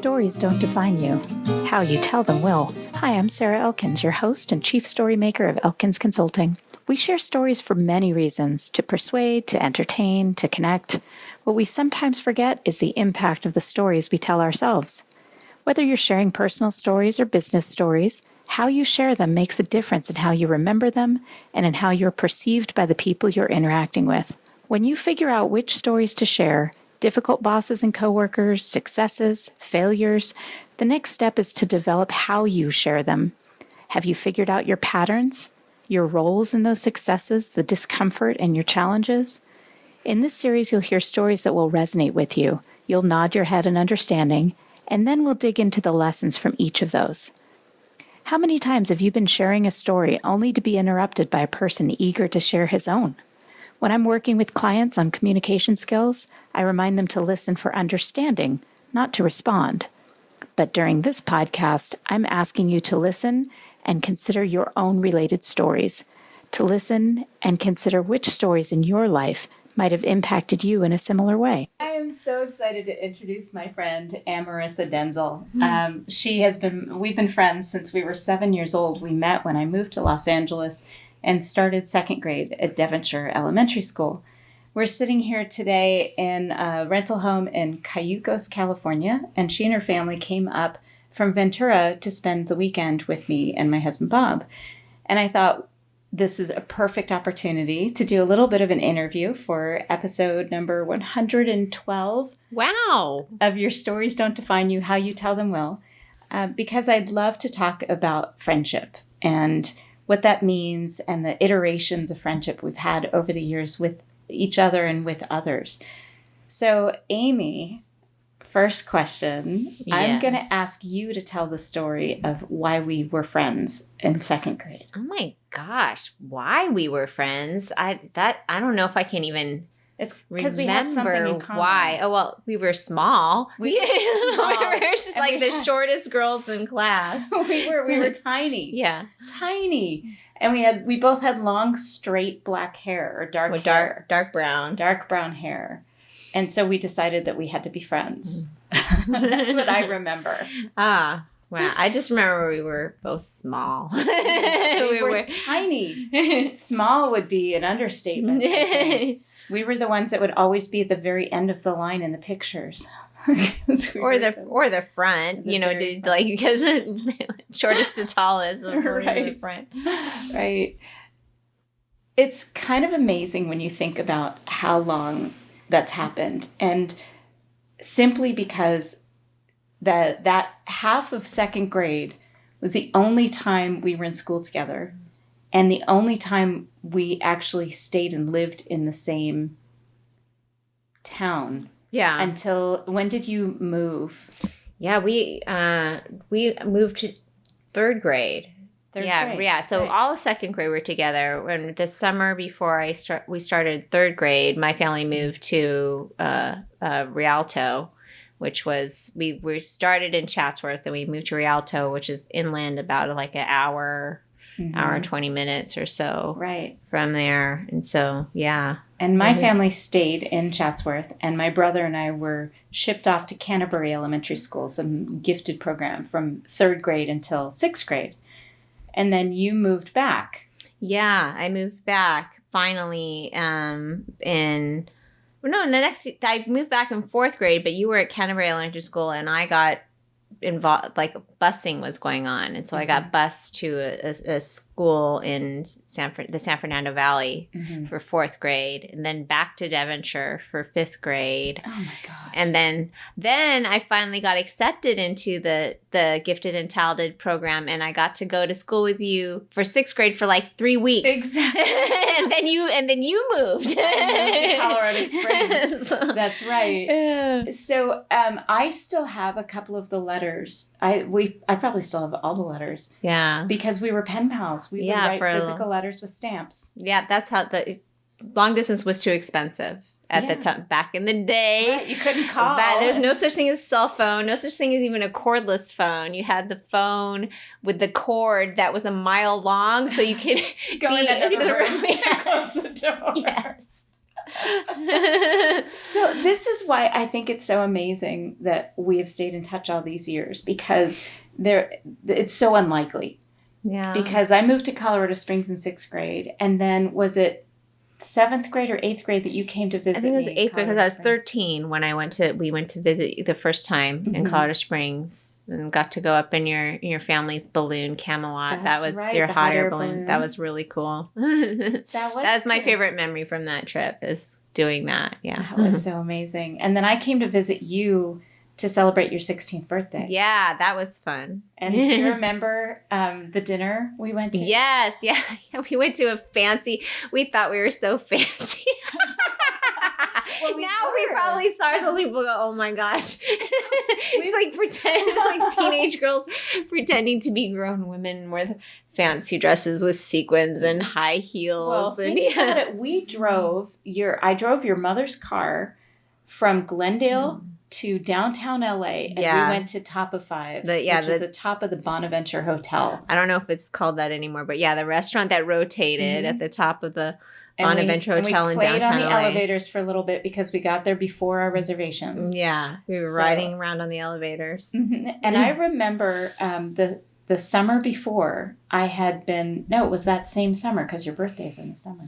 stories don't define you. How you tell them will. Hi, I'm Sarah Elkins, your host and chief story maker of Elkins Consulting. We share stories for many reasons, to persuade, to entertain, to connect. What we sometimes forget is the impact of the stories we tell ourselves. Whether you're sharing personal stories or business stories, how you share them makes a difference in how you remember them and in how you're perceived by the people you're interacting with. When you figure out which stories to share, difficult bosses and coworkers, successes, failures, the next step is to develop how you share them. Have you figured out your patterns, your roles in those successes, the discomfort, and your challenges? In this series, you'll hear stories that will resonate with you. You'll nod your head in understanding, and then we'll dig into the lessons from each of those. How many times have you been sharing a story only to be interrupted by a person eager to share his own? When I'm working with clients on communication skills, I remind them to listen for understanding, not to respond. But during this podcast, I'm asking you to listen and consider your own related stories, to listen and consider which stories in your life might have impacted you in a similar way. I am so excited to introduce my friend, Amorisa Lynn. We've been friends since we were 7 years old. We met when I moved to Los Angeles and started second grade at Devonshire Elementary School. We're sitting here today in a rental home in Cayucos, California, and she and her family came up from Ventura to spend the weekend with me and my husband, Bob. And I thought, this is a perfect opportunity to do a little bit of an interview for episode number 112. Wow. Of Your Stories Don't Define You, How You Tell Them Will. Because I'd love to talk about friendship and what that means and the iterations of friendship we've had over the years with each other and with others. So, Amy, first question. Yes. I'm going to ask you to tell the story of why we were friends in second grade. Oh my gosh, why we were friends? I don't know if I can even. It's because we had something in common. Why? Oh, well, we were small. We were just and like the shortest girls in class. we were tiny. Yeah. Tiny. And we both had long, straight black hair or dark hair. Dark brown. Dark brown hair. And so we decided that we had to be friends. That's what I remember. Ah. Wow. I just remember we were both small. we were tiny. Small would be an understatement. We were the ones that would always be at the very end of the line in the pictures. or the front, because shortest to tallest. Right. The front. Right. It's kind of amazing when you think about how long that's happened. And simply because that half of second grade was the only time we were in school together and the only time we actually stayed and lived in the same town. Yeah. Until when did you move? Yeah, we moved to third grade. Yeah. So right. All of second grade were together. When the summer before we started third grade, my family moved to Rialto, which was we started in Chatsworth and we moved to Rialto, which is inland about like an hour and 20 minutes or so. Right. From there. And so, yeah. And my family stayed in Chatsworth, and my brother and I were shipped off to Canterbury Elementary School, some gifted program from third grade until sixth grade. And then you moved back. Yeah, I moved back finally I moved back in fourth grade, but you were at Canterbury Elementary School, and I got involved, like busing was going on. And so I got bused to a school in the San Fernando Valley for fourth grade, and then back to Devonshire for fifth grade. Oh my gosh. And then I finally got accepted into the gifted and talented program, and I got to go to school with you for sixth grade for like 3 weeks. Exactly. and then you moved. I moved to Colorado Springs. That's right. Yeah. So I still have a couple of the letters. I probably still have all the letters. Yeah. Because we were pen pals. We would write physical letters with stamps. Yeah, that's how the long distance was too expensive at the time back in the day. Right, you couldn't call. There's no such thing as cell phone, no such thing as even a cordless phone. You had the phone with the cord that was a mile long, so you could go in another room and yes. close the door. Yes. So this is why I think it's so amazing that we have stayed in touch all these years, because it's so unlikely. Yeah. Because I moved to Colorado Springs in 6th grade, and then was it 7th grade or 8th grade that you came to visit me? I think it was 8th grade because I was 13 when we went to visit the first time in Colorado Springs. And got to go up in your family's balloon Camelot. That's that was right, your the hot air balloon. That was really cool. That was my favorite memory from that trip, is doing that. Yeah. That was so amazing. And then I came to visit you to celebrate your 16th birthday. Yeah, that was fun. And do you remember the dinner we went to? Yes, yeah. We went to we thought we were so fancy. Well, we probably saw ourselves, people go, oh my gosh. It's like teenage girls pretending to be grown women with fancy dresses with sequins and high heels. Well, think about it. I drove your mother's car from Glendale to downtown LA, and we went to Top of Five, which is the top of the Bonaventure Hotel. I don't know if it's called that anymore, but the restaurant that rotated at the top of the Bonaventure Hotel in downtown LA. We played on the elevators for a little bit because we got there before our reservation. Yeah, we were riding around on the elevators. And I remember the summer before, it was that same summer because your birthday's in the summer.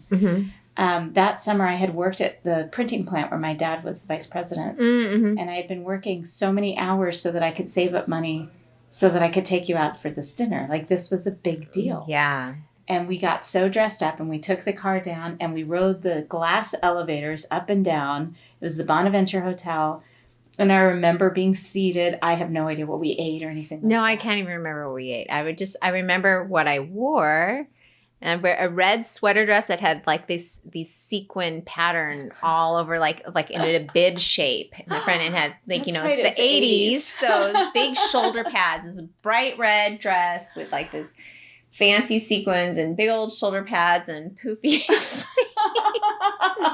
That summer I had worked at the printing plant where my dad was the vice president. And I had been working so many hours so that I could save up money so that I could take you out for this dinner. Like, this was a big deal. Yeah. And we got so dressed up, and we took the car down, and we rode the glass elevators up and down. It was the Bonaventure Hotel. And I remember being seated. I have no idea what we ate or anything. No, I can't even remember what we ate. I remember what I wore. And I wear a red sweater dress that had like these sequin pattern all over, like in a bib shape in the front, and had it's the 80s. So big shoulder pads. This bright red dress with like this fancy sequins and big old shoulder pads and poofy sleeves.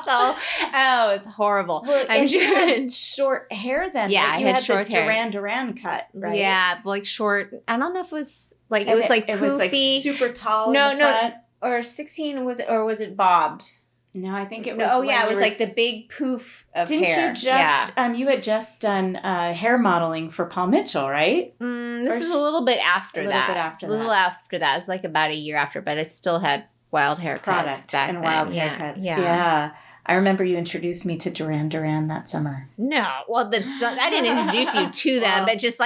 It's horrible. Well, and you had short hair then. Yeah, right? I had short hair. Duran cut, right? Yeah, like short. I don't know if it was like it was like poofy. It was like super tall. No. Or 16 was it bobbed? No, I think it was. Oh yeah, it was like the big poof of hair. Didn't you just? You had just done hair modeling for Paul Mitchell, right? This is a little bit after that. A little after that. It's like about a year after, but I still had wild haircuts back then. Wild haircuts. Yeah. I remember you introduced me to Duran Duran that summer. No, well, I didn't introduce you to them, but just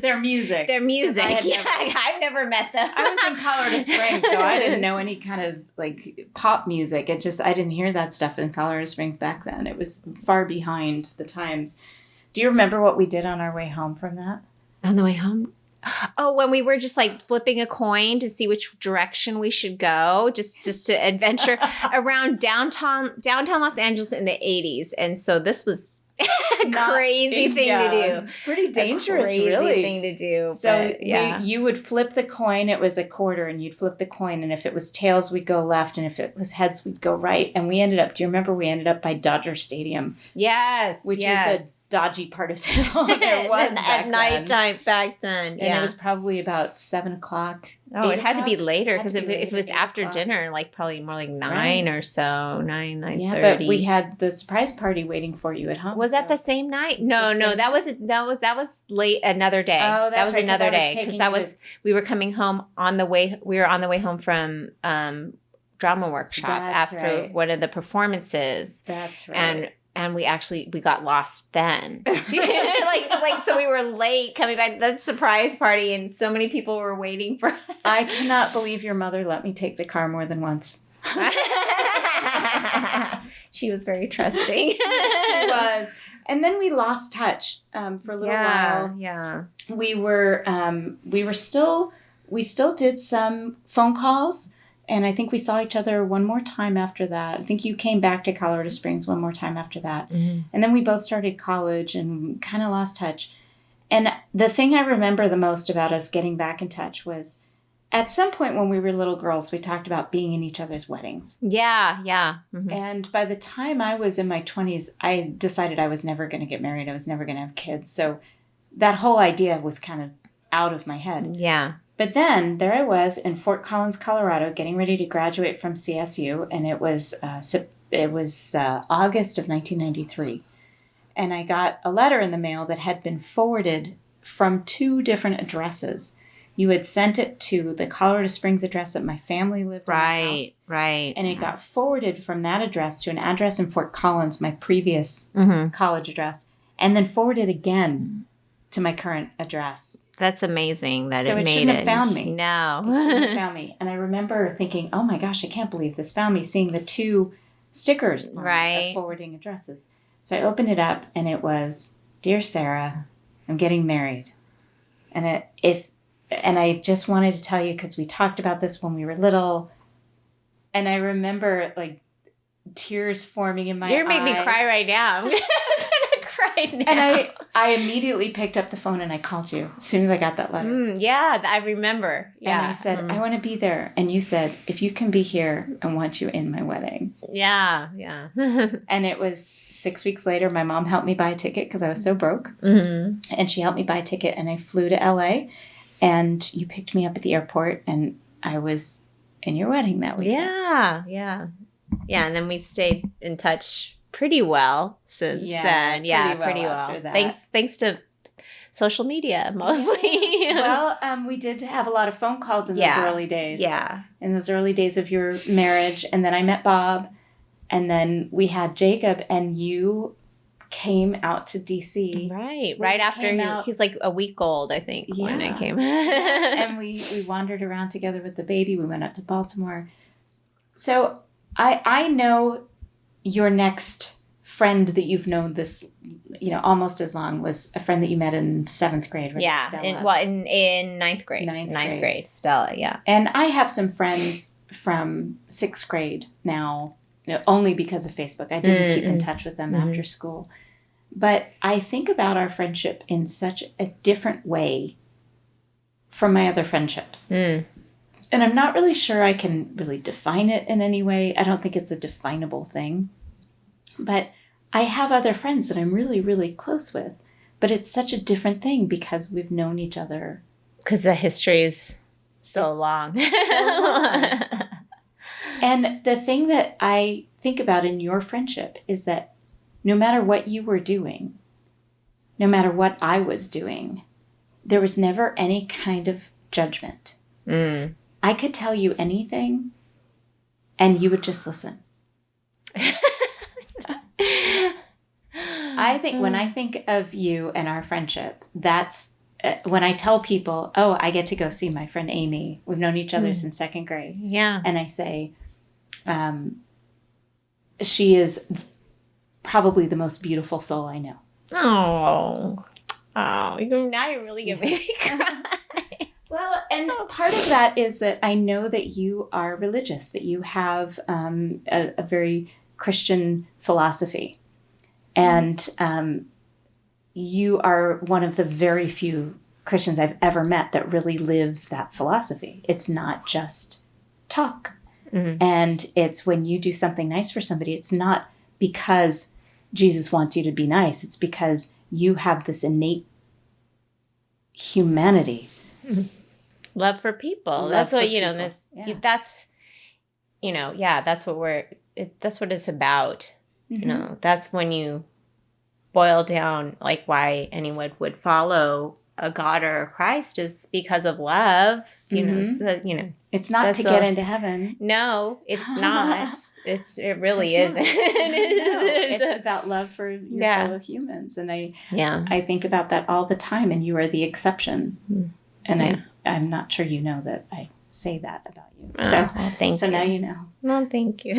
their music. Their music. I've never met them. I was in Colorado Springs, so I didn't know any kind of like pop music. I didn't hear that stuff in Colorado Springs back then. It was far behind the times. Do you remember what we did on our way home from that? On the way home? Oh, when we were just like flipping a coin to see which direction we should go, just to adventure around downtown Los Angeles in the 80s. And so this was a crazy thing to do. It's pretty dangerous, crazy really. thing to do. So you would flip the coin. It was a quarter, and you'd flip the coin. And if it was tails, we'd go left. And if it was heads, we'd go right. And we ended up by Dodger Stadium. Yes. Which is a dodgy part of town. There was at nighttime back then. And it was probably about 7:00. Oh, it had to be later, because if it was after dinner, like probably more like 9 or so, 9:30. Yeah, but we had the surprise party waiting for you at home. Was that the same night? No, that was late another day. Oh, that was right, another day, because we were coming home on the way. We were on the way home from drama workshop after one of the performances. That's right. And we got lost then. So we were late coming back to the surprise party, and so many people were waiting for us. I cannot believe your mother let me take the car more than once. She was very trusting. She was. And then we lost touch for a little while. Yeah. We still did some phone calls. And I think we saw each other one more time after that. I think you came back to Colorado Springs one more time after that. Mm-hmm. And then we both started college and kind of lost touch. And the thing I remember the most about us getting back in touch was at some point when we were little girls, we talked about being in each other's weddings. Yeah. Mm-hmm. And by the time I was in my 20s, I decided I was never going to get married. I was never going to have kids. So that whole idea was kind of out of my head. Yeah. But then there I was in Fort Collins, Colorado, getting ready to graduate from CSU, and it was it was August of 1993. And I got a letter in the mail that had been forwarded from 2 different addresses. You had sent it to the Colorado Springs address that my family lived in the house. Right. And it got forwarded from that address to an address in Fort Collins, my previous college address, and then forwarded again to my current address. That's amazing that it made it. So it shouldn't have found me. No. It shouldn't have found me. And I remember thinking, oh my gosh, I can't believe this found me, seeing the 2 stickers on the forwarding addresses. So I opened it up, and it was, Dear Sarah, I'm getting married. And I just wanted to tell you, because we talked about this when we were little, and I remember like tears forming in my eyes. You're making me cry right now. I'm gonna cry now. And I immediately picked up the phone and I called you as soon as I got that letter. Yeah, I remember. Yeah. And I said, I want to be there. And you said, if you can be here, I want you in my wedding. Yeah. And it was 6 weeks later, my mom helped me buy a ticket because I was so broke. And she helped me buy a ticket, and I flew to LA, and you picked me up at the airport, and I was in your wedding that weekend. Yeah. And then we stayed in touch pretty well since then. Yeah, pretty well. After that. Thanks to social media, mostly. Well, we did have a lot of phone calls in those early days. Yeah. In those early days of your marriage. And then I met Bob. And then we had Jacob. And you came out to D.C. Right after he's like a week old, I think, when I came. And we wandered around together with the baby. We went up to Baltimore. So I know your next friend that you've known this, almost as long, was a friend that you met in 7th grade, right? Yeah, Stella. in 9th grade. Ninth grade, Stella, yeah. And I have some friends from 6th grade now, only because of Facebook. I didn't keep in touch with them after school. But I think about our friendship in such a different way from my other friendships. And I'm not really sure I can really define it in any way. I don't think it's a definable thing. But I have other friends that I'm really, really close with. But it's such a different thing because we've known each other. Because the history is so long. And the thing that I think about in your friendship is that no matter what you were doing, no matter what I was doing, there was never any kind of judgment. I could tell you anything, and you would just listen. I think when I think of you and our friendship, that's when I tell people, oh, I get to go see my friend Amy. We've known each other since 2nd grade. Yeah. And I say, she is probably the most beautiful soul I know. Oh, now you're really going to make me cry. Well, and part of that is that I know that you are religious, that you have a very Christian philosophy. And you are one of the very few Christians I've ever met that really lives that philosophy. It's not just talk. And it's when you do something nice for somebody, it's not because Jesus wants you to be nice. It's because you have this innate humanity. Love for people. That's what, that's what it's about. That's when you boil down like why anyone would follow a God or a Christ is because of love. It's not to get into heaven. No, it's not. It really isn't. It's about love for your fellow humans. And I think about that all the time, and you are the exception. And I'm not sure you know that I say that about you. Thank you. So now you know. Well, thank you.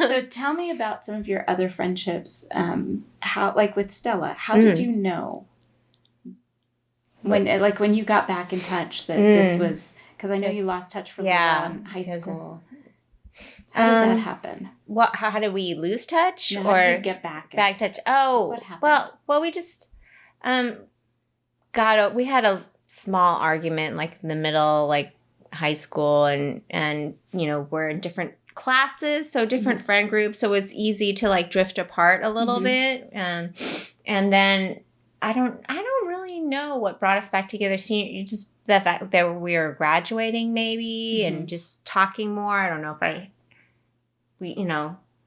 So tell me about some of your other friendships. How, like with Stella, how did you know when you got back in touch that this was, because I know you lost touch for high school. How did that happen? How did we lose touch? No, how did you get back touch? Oh, what happened? Well, we just we had a small argument like in the middle, like high school, and we're in different classes, so different friend groups, so it's easy to like drift apart a little bit, and then I don't really know what brought us back together. Just the fact that we were graduating maybe and just talking more. I don't know if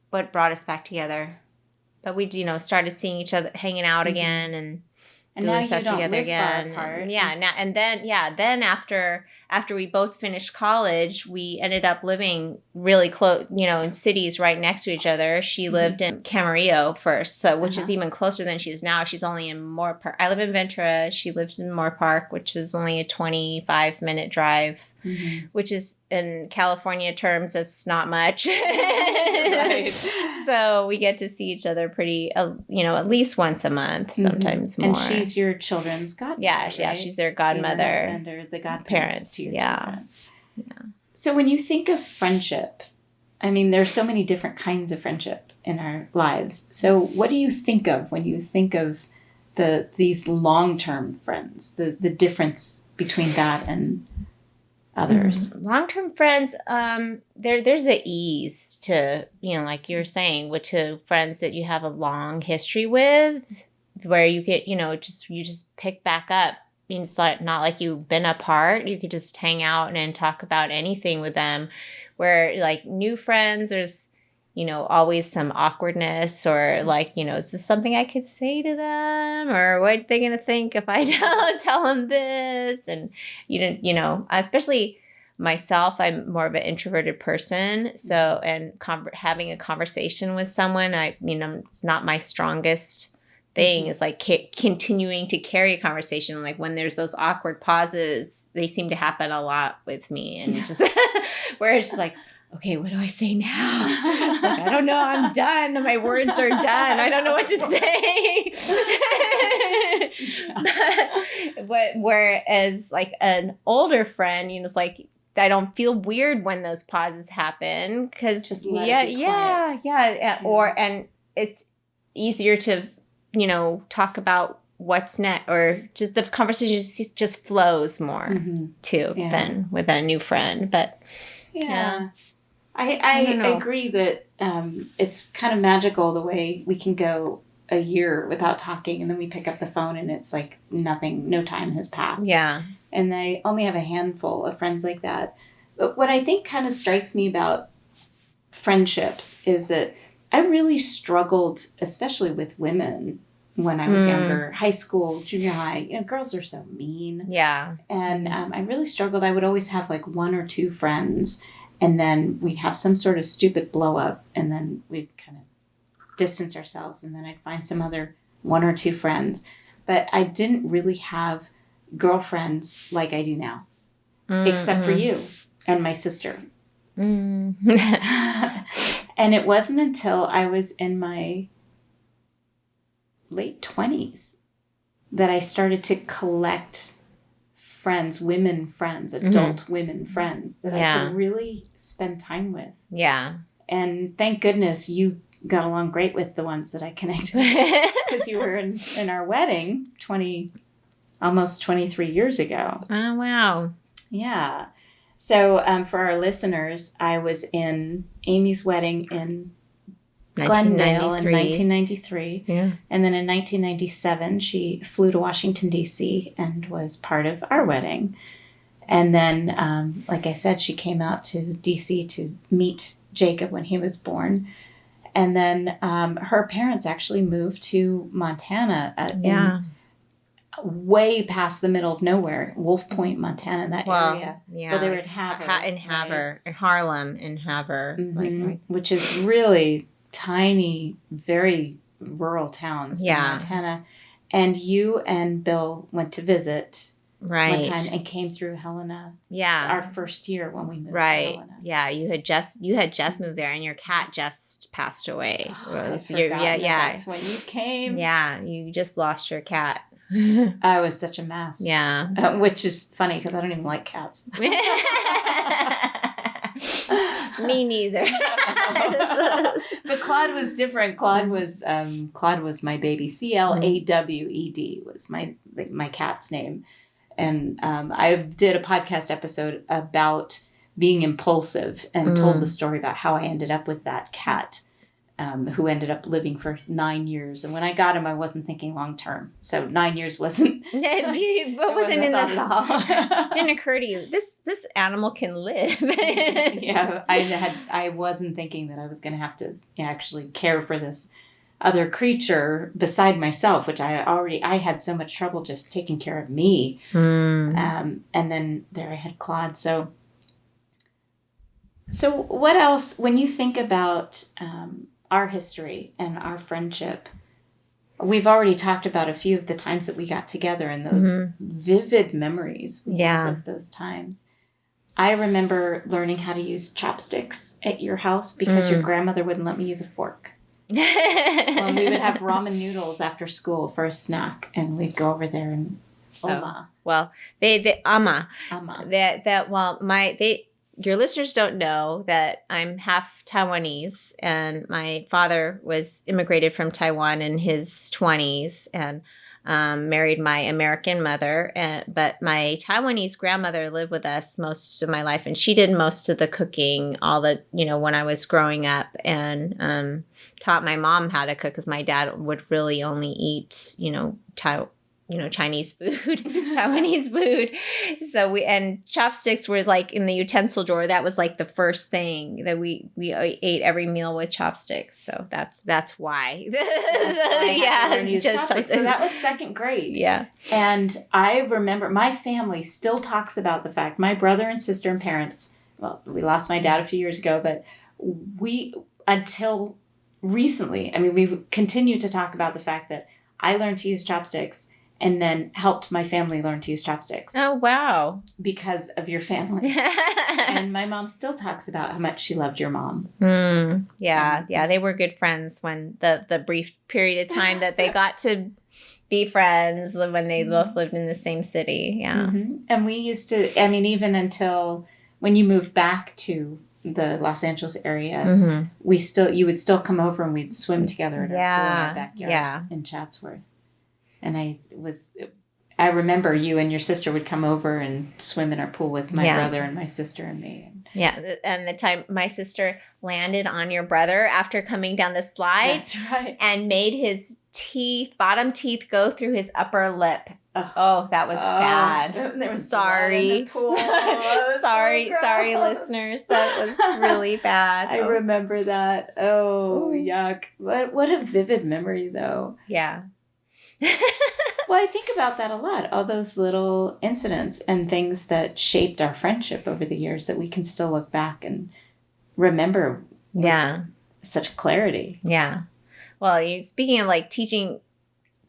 what brought us back together. But we, started seeing each other, hanging out again, and doing stuff together again. And then after we both finished college, we ended up living really close, in cities right next to each other. She lived in Camarillo first, which is even closer than she is now. She's only in Moore Park. I live in Ventura. She lives in Moore Park, which is only a 25-minute drive, which is, in California terms, it's not much. Right. So we get to see each other pretty, at least once a month, sometimes more. And she's your children's godmother. Yeah, she's their godmother. She and her husband are the godparents to your children. Yeah. So when you think of friendship, I mean, there's so many different kinds of friendship in our lives. So what do you think of when you think of these long-term friends, the difference between that and others? Long-term friends, there's an ease to, like you're saying, to friends that you have a long history with, where you get, you just pick back up. It's not like you've been apart. You could just hang out and talk about anything with them. Where like new friends, there's, always some awkwardness, or like, is this something I could say to them, or what are they gonna think if I tell them this? And especially myself, I'm more of an introverted person. So, and having a conversation with someone, it's not my strongest thing. Is like continuing to carry a conversation. Like when there's those awkward pauses, they seem to happen a lot with me, and just where it's just like, okay, what do I say now? It's like, I don't know. I'm done. My words are done. I don't know what to say. But whereas like an older friend, it's like, I don't feel weird when those pauses happen, because just let it be quiet. And it's easier to talk about what's next, or just the conversation just flows more too than with a new friend. But I agree that it's kind of magical the way we can go a year without talking, and then we pick up the phone and it's like nothing, no time has passed. Yeah. And I only have a handful of friends like that. But what I think kind of strikes me about friendships is that I really struggled, especially with women, when I was younger, high school, junior high. Girls are so mean. Yeah. And I really struggled. I would always have like one or two friends, and then we'd have some sort of stupid blow up, and then we'd kind of distance ourselves, and then I'd find some other one or two friends. But I didn't really have girlfriends like I do now, except for you and my sister. And it wasn't until I was in my late 20s that I started to collect friends, women friends, adult women friends that I could really spend time with. Yeah. And thank goodness you got along great with the ones that I connected with, because you were in our wedding almost 23 years ago. Oh, wow. Yeah. So for our listeners, I was in Amy's wedding in Glendale in 1993. Yeah. And then in 1997, she flew to Washington, D.C. and was part of our wedding. And then, like I said, she came out to D.C. to meet Jacob when he was born. And then her parents actually moved to Montana way past the middle of nowhere, Wolf Point, Montana, that area. Yeah. Well, they were at Havre. In Havre. In Harlem, in Havre. Which is really tiny, very rural towns in Montana. And you and Bill went to visit one time and came through Helena. Yeah. Our first year when we moved to Helena. Yeah, you had just moved there, and your cat just passed away. That's when you came. Yeah, you just lost your cat. I was such a mess. Yeah. Which is funny because I don't even like cats. Me neither. But Claude was different. Claude was my baby. Clawed was my cat's name. And I did a podcast episode about being impulsive and told the story about how I ended up with that cat, who ended up living for 9 years. And when I got him, I wasn't thinking long term. So 9 years wasn't. It wasn't in the. Didn't occur to you. this animal can live. Yeah, I wasn't thinking that I was going to have to actually care for this other creature beside myself, which I had so much trouble just taking care of me. And then there I had Claude. So what else, when you think about our history and our friendship, we've already talked about a few of the times that we got together and those vivid memories we have of those times. I remember learning how to use chopsticks at your house because your grandmother wouldn't let me use a fork. When we would have ramen noodles after school for a snack, and we'd go over there and your listeners don't know that I'm half Taiwanese, and my father was immigrated from Taiwan in his 20s and married my American mother. But my Taiwanese grandmother lived with us most of my life, and she did most of the cooking, when I was growing up, and taught my mom how to cook because my dad would really only eat, Chinese food, Taiwanese food. So and chopsticks were like in the utensil drawer. That was like the first thing that we ate every meal with chopsticks. So that's why. I learned to use chopsticks. So that was second grade. Yeah. And I remember my family still talks about the fact, my brother and sister and parents, well, we lost my dad a few years ago, but until recently, we've continued to talk about the fact that I learned to use chopsticks and then helped my family learn to use chopsticks. Oh, wow. Because of your family. And my mom still talks about how much she loved your mom. Yeah, they were good friends when the brief period of time that they got to be friends when they both lived in the same city. Yeah. Mm-hmm. And we used to, even until when you moved back to the Los Angeles area, you would still come over and we'd swim together in our backyard in Chatsworth. And I remember you and your sister would come over and swim in our pool with my brother and my sister and me. Yeah, and the time my sister landed on your brother after coming down the slide. That's right. And made his bottom teeth go through his upper lip. Oh, that was bad. There was sorry. blood in the pool. Sorry, listeners. That was really bad. I remember that. Oh, yuck. What a vivid memory, though. Yeah. Well, I think about that a lot. All those little incidents and things that shaped our friendship over the years that we can still look back and remember with such clarity. Yeah. Well, speaking of like teaching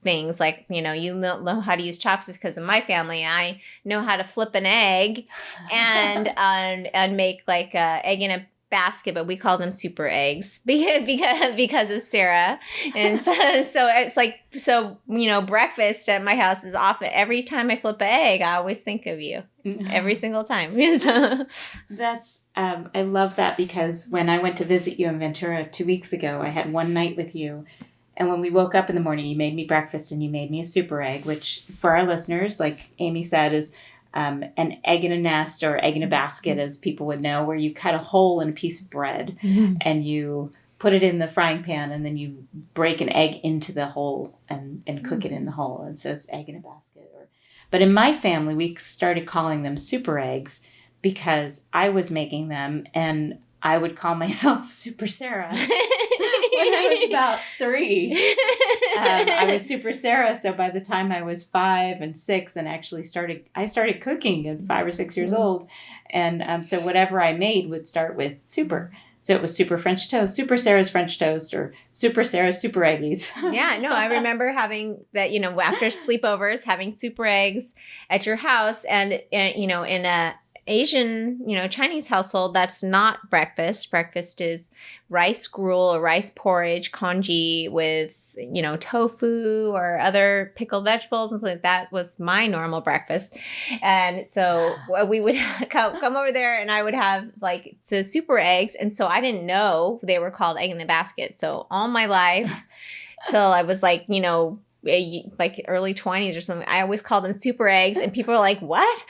things, like, you know how to use chopsticks because in my family, I know how to flip an egg and make like a egg in a basket, but we call them super eggs because of Sarah. And so it's like, breakfast at my house is often, every time I flip an egg, I always think of you every single time. That's, I love that because when I went to visit you in Ventura 2 weeks ago, I had one night with you. And when we woke up in the morning, you made me breakfast and you made me a super egg, which for our listeners, like Amy said, is an egg in a nest or egg in a basket, as people would know, where you cut a hole in a piece of bread and you put it in the frying pan and then you break an egg into the hole and cook it in the hole. And so it's egg in a basket. But in my family, we started calling them super eggs because I was making them and I would call myself Super Sarah. When I was about 3, I was Super Sarah. So by the time I was 5 and 6 and actually I started cooking at 5 or 6 years old. And so whatever I made would start with super. So it was Super French Toast, Super Sarah's French Toast, or Super Sarah's Super Eggies. Yeah, no, I remember having that, after sleepovers, having super eggs at your house and in a Asian, Chinese household, that's not breakfast. Breakfast is rice gruel or rice porridge, congee with, tofu or other pickled vegetables and something like that was my normal breakfast. And so we would come over there and I would have like the super eggs. And so I didn't know they were called egg in the basket. So all my life till I was like, like early 20s or something, I always called them super eggs and people are like, what?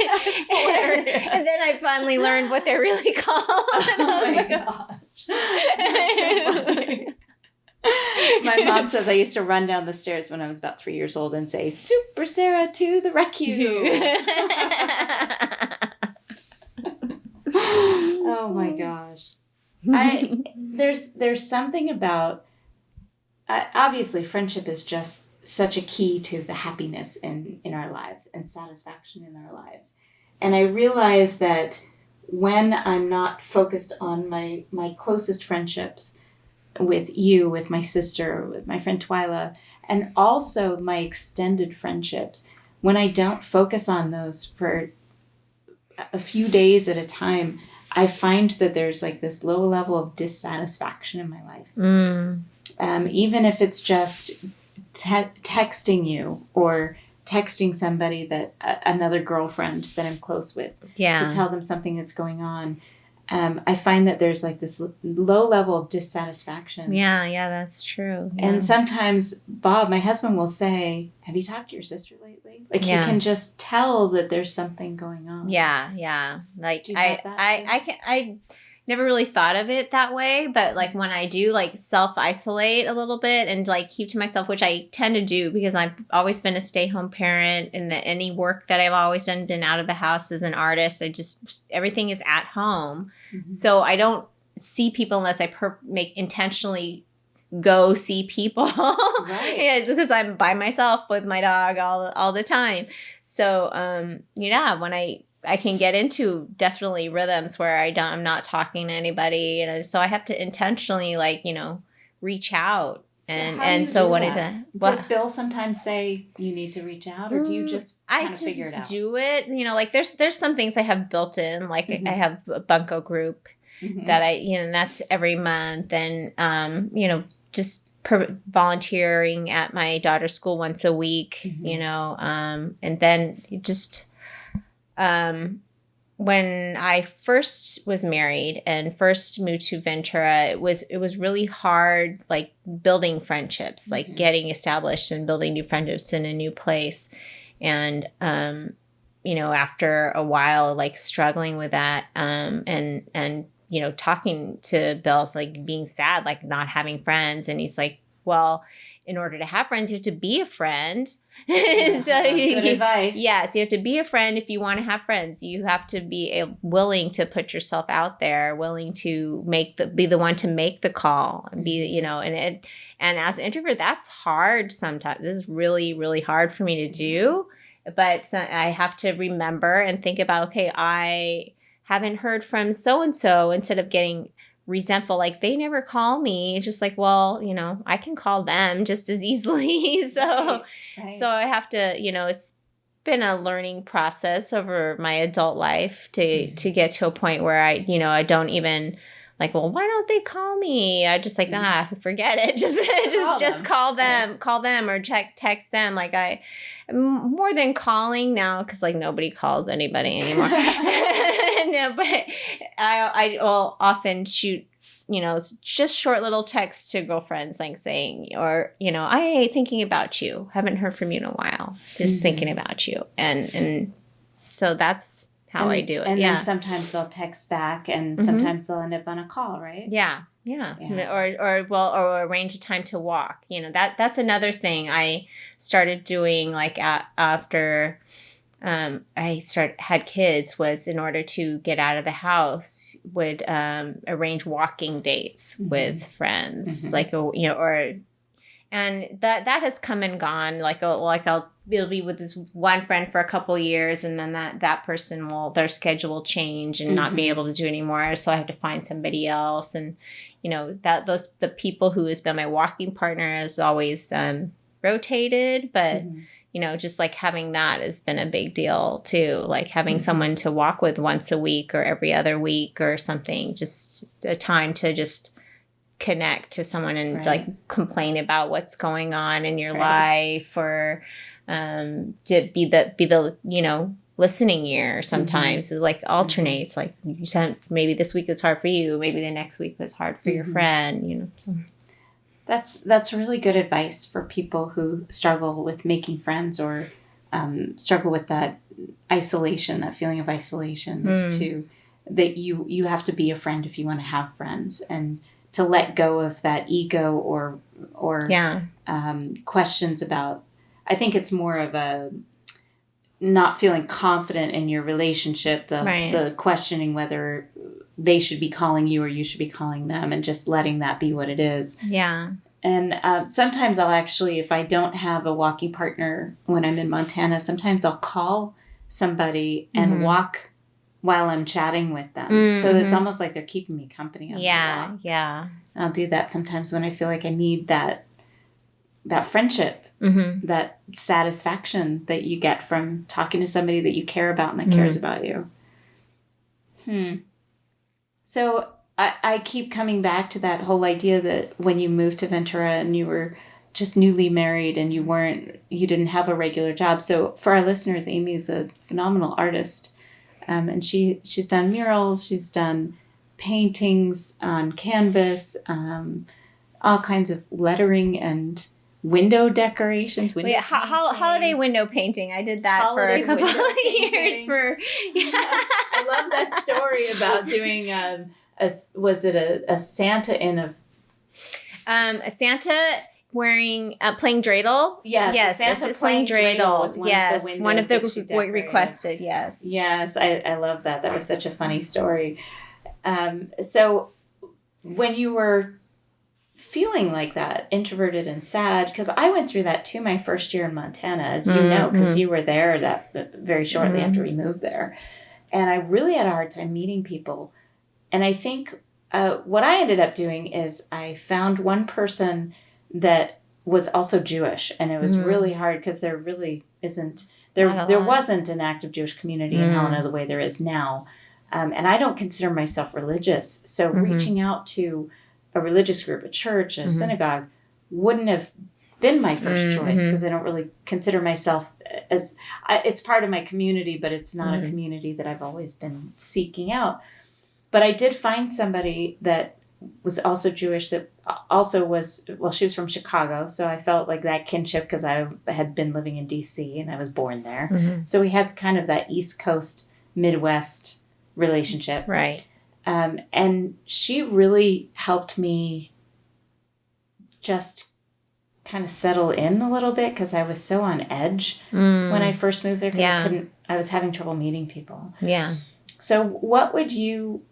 That's hilarious. And then I finally learned what they're really called. Oh my gosh. That's so funny. My mom says I used to run down the stairs when I was about 3 years old and say, Super Sarah to the rescue. Oh my gosh. There's something about, obviously friendship is just such a key to the happiness in our lives and satisfaction in our lives. And I realize that when I'm not focused on my closest friendships with you, with my sister, with my friend Twyla, and also my extended friendships, when I don't focus on those for a few days at a time, I find that there's like this low level of dissatisfaction in my life. Even if it's just texting you or texting somebody that another girlfriend that I'm close with to tell them something that's going on. I find that there's like this low level of dissatisfaction. Yeah, that's true. Yeah. And sometimes Bob, my husband, will say, have you talked to your sister lately? Like he can just tell that there's something going on. Yeah. Like I never really thought of it that way, but like when I do like self-isolate a little bit and like keep to myself, which I tend to do because I've always been a stay-home parent, and that any work that I've always done been out of the house as an artist, everything is at home. Mm-hmm. So I don't see people unless I intentionally go see people. Right. It's because I'm by myself with my dog all the time. So when I can get into definitely rhythms where I'm not talking to anybody, and so I have to intentionally reach out. Does Bill sometimes say you need to reach out, or do you just kind of figure it out? I just do it. Like there's some things I have built in, like I have a bunko group that that's every month, and just volunteering at my daughter's school once a week, and then just. When I first was married and first moved to Ventura, it was really hard, like building friendships, like getting established and building new friendships in a new place. And, after a while, like struggling with that, and talking to Bill, it's like being sad, like not having friends. And he's like, well, in order to have friends, you have to be a friend. Good advice. Yes, you have to be a friend if you want to have friends. You have to be willing to put yourself out there, willing to be the one to make the call, and be and as an introvert, that's hard sometimes. This is really, really hard for me to do, but I have to remember and think about, okay, I haven't heard from so and so, instead of getting resentful, like they never call me, just like, well, I can call them just as easily. So So I have to, it's been a learning process over my adult life to get to a point where I don't even like, well, why don't they call me? I just like, forget it. Just call them or text them. Like more than calling now, because like nobody calls anybody anymore. No, but I will often shoot, just short little texts to girlfriends, like saying, or, I thinking about you. Haven't heard from you in a while. Just thinking about you. And so that's how I do it. And then sometimes they'll text back, and sometimes they'll end up on a call, right? Yeah. Or arrange a time to walk. That's another thing I started doing, like after I had kids, was in order to get out of the house, would arrange walking dates with friends, and that has come and gone. I'll be with this one friend for a couple years, and then that person their schedule will change and not be able to do anymore. So I have to find somebody else. And, the people who has been my walking partner has always rotated, but just like having that has been a big deal too. Like having someone to walk with once a week or every other week or something, just a time to just connect to someone and like complain about what's going on in your life, or to be the listening ear sometimes. It like alternates, like you said, maybe this week is hard for you, maybe the next week was hard for your friend, That's really good advice for people who struggle with making friends, or struggle with that isolation, that feeling of isolation, is to that you have to be a friend if you want to have friends, and to let go of that ego or questions about. I think it's more of a not feeling confident in your relationship, the questioning whether they should be calling you or you should be calling them, and just letting that be what it is. Yeah. And sometimes I'll actually, if I don't have a walking partner when I'm in Montana, sometimes I'll call somebody and walk while I'm chatting with them. So it's almost like they're keeping me company on my walk. Yeah. And I'll do that sometimes when I feel like I need that friendship, that satisfaction that you get from talking to somebody that you care about and that cares about you. So I keep coming back to that whole idea that when you moved to Ventura and you were just newly married and you didn't have a regular job. So for our listeners, Amy is a phenomenal artist. And she's done murals, she's done paintings on canvas, all kinds of lettering and window decorations. Holiday window painting. I did that for a couple of years. I love that story about doing was it a Santa in a Santa playing dreidel? Yes, Santa playing dreidel was one of the requested. Yes, I love that. That was such a funny story. So when you were feeling like that, introverted and sad, because I went through that too my first year in Montana, as you know, because you were there that very shortly after we moved there, and I really had a hard time meeting people. And I think what I ended up doing is I found one person that was also Jewish, and it was really hard because there really isn't there wasn't an active Jewish community in Helena the way there is now, and I don't consider myself religious, so reaching out to a religious group, a church, a synagogue wouldn't have been my first choice, because I don't really consider myself as it's part of my community, but it's not a community that I've always been seeking out. But I did find somebody that was also Jewish, that also she was from Chicago, so I felt like that kinship because I had been living in D.C. and I was born there. So we had kind of that East Coast, Midwest relationship. Right. And she really helped me just kind of settle in a little bit, because I was so on edge when I first moved there, because I was having trouble meeting people. Yeah. So what would you,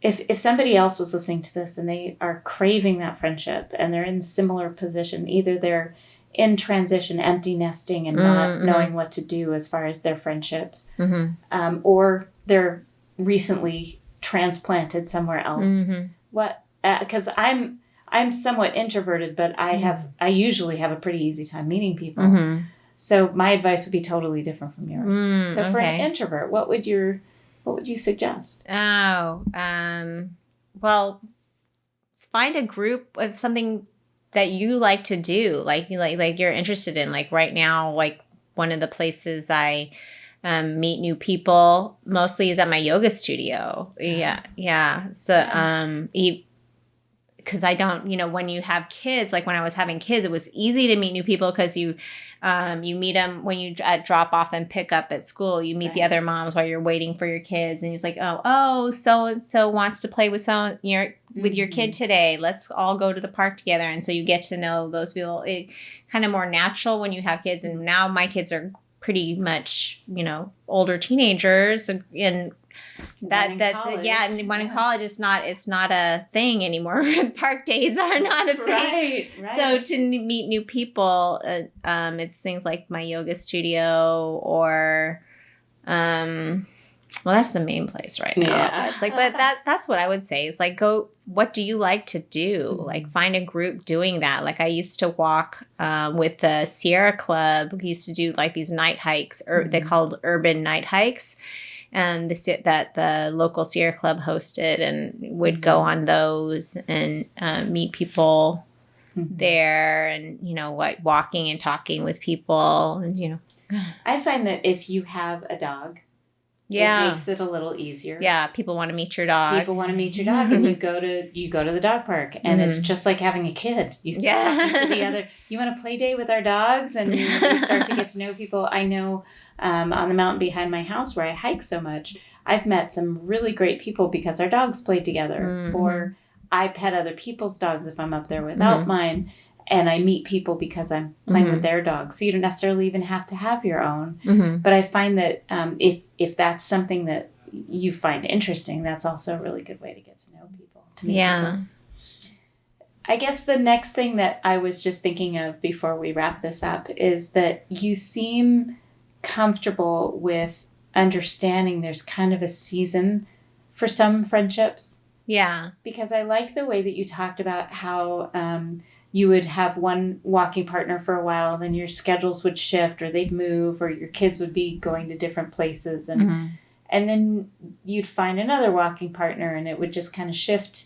if somebody else was listening to this and they are craving that friendship and they're in a similar position, either they're in transition, empty nesting and not knowing what to do as far as their friendships, or they're recently transplanted somewhere else. What? Because I'm somewhat introverted, but I usually have a pretty easy time meeting people. So my advice would be totally different from yours. So for an introvert, what would you suggest? Well, find a group of something that you like to do, like you're interested in. Like right now, like one of the places I meet new people mostly is at my yoga studio. So because I don't, when you have kids, like when I was having kids, it was easy to meet new people because you meet them when you drop off and pick up at school. You meet the other moms while you're waiting for your kids, and it's like, oh, so and so wants to play with your kid today. Let's all go to the park together, and so you get to know those people. It kind of more natural when you have kids, and now my kids are pretty much, older teenagers, and one in college is not, it's not a thing anymore. Park days are not a thing. Right. So to meet new people, it's things like my yoga studio or, that's the main place right now. Yeah. It's like, but that's what I would say is like, what do you like to do? Like find a group doing that. Like I used to walk, with the Sierra Club. We used to do like these night hikes, or they called urban night hikes. That the local Sierra Club hosted, and would go on those and meet people there, and walking and talking with people, and I find that if you have a dog, it makes it a little easier. Yeah, people want to meet your dog. And you go to the dog park, and it's just like having a kid. You start to the other. You want to play date with our dogs, and you start to get to know people. I know on the mountain behind my house where I hike so much, I've met some really great people because our dogs played together, Mm-hmm. or I pet other people's dogs if I'm up there without mine, and I meet people because I'm playing with their dogs. So you don't necessarily even have to have your own. But I find that if that's something that you find interesting, that's also a really good way to get to know people, to meet people. I guess the next thing that I was just thinking of before we wrap this up is that you seem comfortable with understanding there's kind of a season for some friendships. Yeah. Because I like the way that you talked about how you would have one walking partner for a while, then your schedules would shift, or they'd move, or your kids would be going to different places, and then you'd find another walking partner, and it would just kind of shift.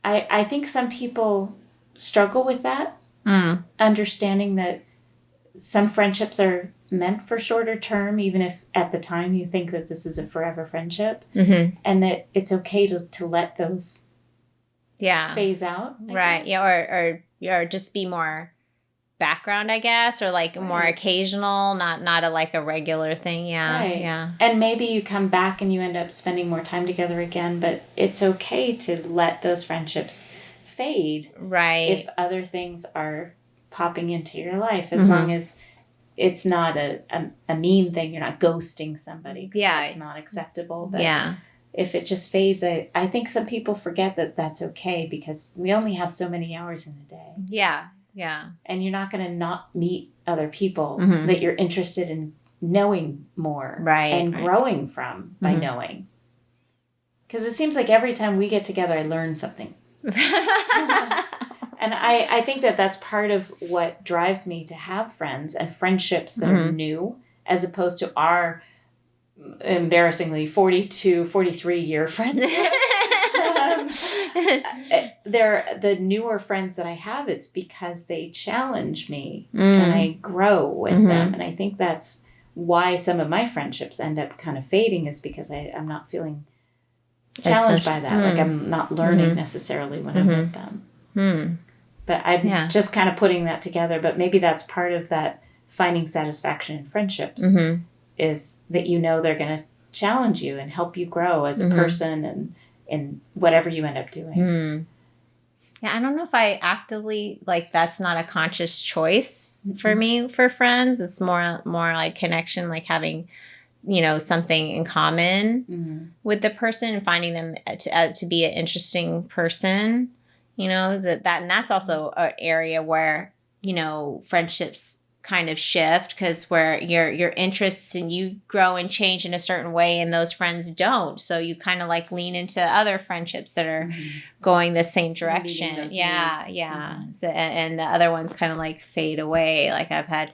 I think some people struggle with that, understanding that some friendships are meant for shorter term, even if at the time you think that this is a forever friendship, and that it's okay to let those phase out. Right. Yeah. Or just be more background, I guess, or like more occasional, not a regular thing. Yeah. Right. Yeah. And maybe you come back and you end up spending more time together again, but it's okay to let those friendships fade. Right. If other things are popping into your life, as long as it's not a mean thing, you're not ghosting somebody. Yeah. It's not acceptable. But if it just fades, I think some people forget that that's okay, because we only have so many hours in a day. Yeah. Yeah. And you're not going to not meet other people that you're interested in knowing more and growing from by knowing. Because it seems like every time we get together, I learn something. And I think that that's part of what drives me to have friends and friendships that are new, as opposed to our embarrassingly 43-year friendship. They're the newer friends that I have. It's because they challenge me and I grow with them. And I think that's why some of my friendships end up kind of fading, is because I'm not feeling challenged by that. Like I'm not learning necessarily when I'm with them. But I'm just kind of putting that together. But maybe that's part of that finding satisfaction in friendships, is that they're going to challenge you and help you grow as a person and in whatever you end up doing. Yeah, I don't know if I actively, that's not a conscious choice for me for friends. It's more like connection, like having, something in common with the person and finding them to be an interesting person, and that's also an area where, friendships kind of shift, because where your interests and you grow and change in a certain way and those friends don't, so you kind of lean into other friendships that are going the same direction. So, and the other ones kind of fade away. I've had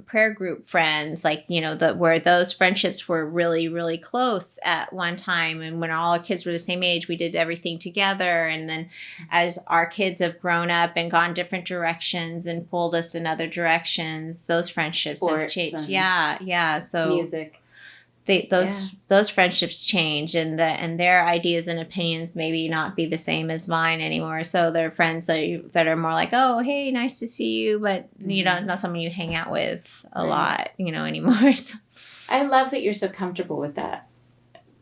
prayer group friends, where those friendships were really, really close at one time, and when all our kids were the same age, we did everything together. And then as our kids have grown up and gone different directions and pulled us in other directions, those friendships have changed. So music, those friendships change, and their ideas and opinions maybe not be the same as mine anymore. So they're friends that are more like, oh, hey, nice to see you, but not someone you hang out with a lot, anymore. So. I love that you're so comfortable with that,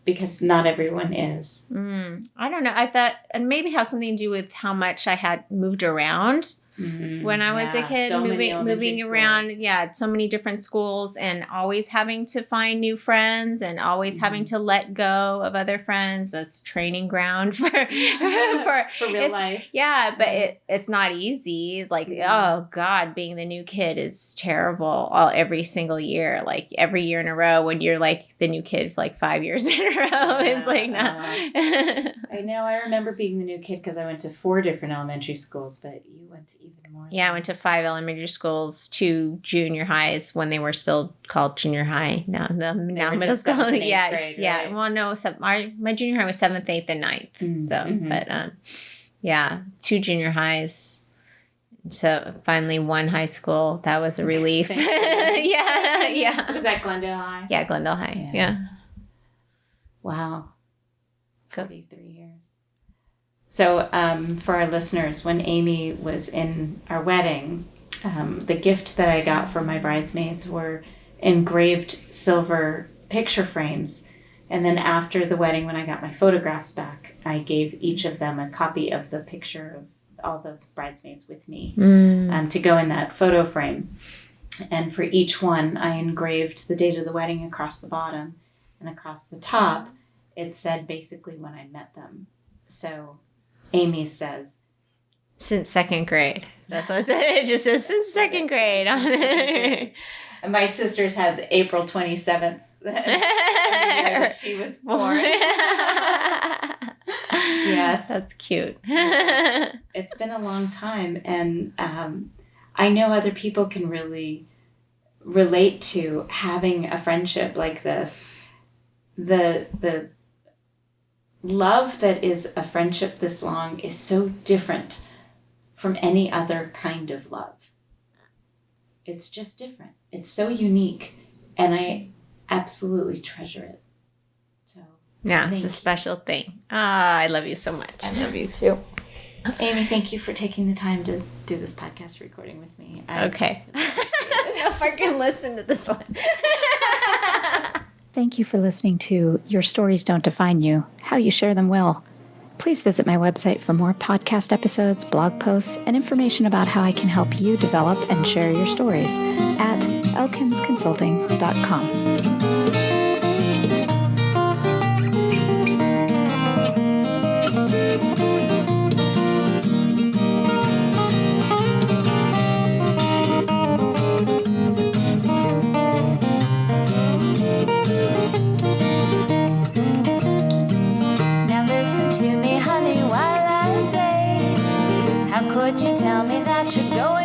because not everyone is. I don't know. I thought, and maybe have something to do with how much I had moved around. When I was a kid, so moving around, so many different schools, and always having to find new friends and always having to let go of other friends. That's training ground for real life. Yeah, but it's not easy. It's oh God, being the new kid is terrible. Every single year, every year in a row, when you're the new kid for 5 years in a row, it's not. I know. I remember being the new kid because I went to 4 different elementary schools, but you went to even more. Yeah, I went to 5 elementary schools, 2 junior highs when they were still called junior high. Now middle school. Grade, right? Well, no, my junior high was 7th, 8th, and 9th. But 2 junior highs. So finally 1 high school. That was a relief. Yeah. Was that Glendale High? Yeah, Glendale High. Yeah. Wow. 43 years. So for our listeners, when Amy was in our wedding, the gift that I got for my bridesmaids were engraved silver picture frames And then after the wedding, when I got my photographs back, I gave each of them a copy of the picture of all the bridesmaids with me to go in that photo frame. And for each one, I engraved the date of the wedding across the bottom, and across the top, it said basically when I met them. So Amy says, since second grade. That's what I said. It just says since second grade on it. And my sister's has April 27th, the year that she was born. Yes. That's cute. It's been a long time, and I know other people can really relate to having a friendship like this. The love that is a friendship this long is so different from any other kind of love. It's just different. It's so unique, and I absolutely treasure it. So yeah, it's a special thing. I love you so much. I love you too. Amy, thank you for taking the time to do this podcast recording with me. Okay. If I can listen to this one. Thank you for listening to Your Stories Don't Define You, How You Share Them Will. Please visit my website for more podcast episodes, blog posts, and information about how I can help you develop and share your stories at elkinsconsulting.com. Could you tell me that you're going